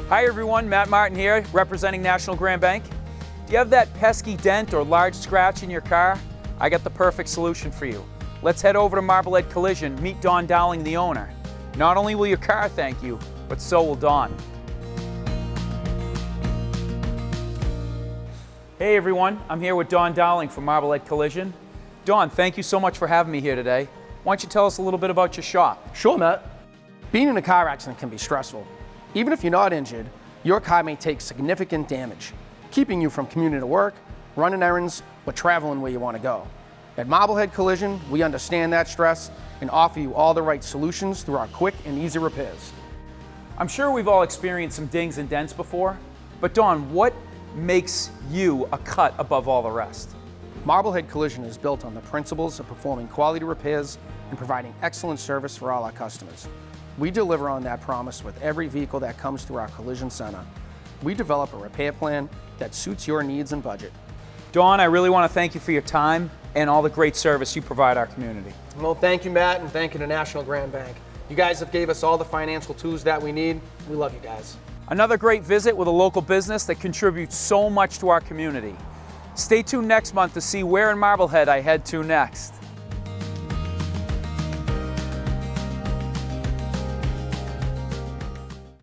Hi everyone, Matt Martin here, representing National Grand Bank. Do you have that pesky dent or large scratch in your car? I got the perfect solution for you. Let's head over to Marblehead Collision, meet Don Dowling, the owner. Not only will your car thank you, but so will Don. Hey everyone, I'm here with Don Dowling from Marblehead Collision. Don, thank you so much for having me here today. Why don't you tell us a little bit about your shop? Sure, Matt. Being in a car accident can be stressful. Even if you're not injured, your car may take significant damage, keeping you from commuting to work, running errands, or traveling where you want to go. At Marblehead Collision, we understand that stress and offer you all the right solutions through our quick and easy repairs. I'm sure we've all experienced some dings and dents before, but Don, what makes you a cut above all the rest? Marblehead Collision is built on the principles of performing quality repairs and providing excellent service for all our customers. We deliver on that promise with every vehicle that comes through our collision center. We develop a repair plan that suits your needs and budget. Don, I really want to thank you for your time and all the great service you provide our community. Well, thank you, Matt, and thank you to National Grand Bank. You guys have gave us all the financial tools that we need. We love you guys. Another great visit with a local business that contributes so much to our community. Stay tuned next month to see where in Marblehead I head to next.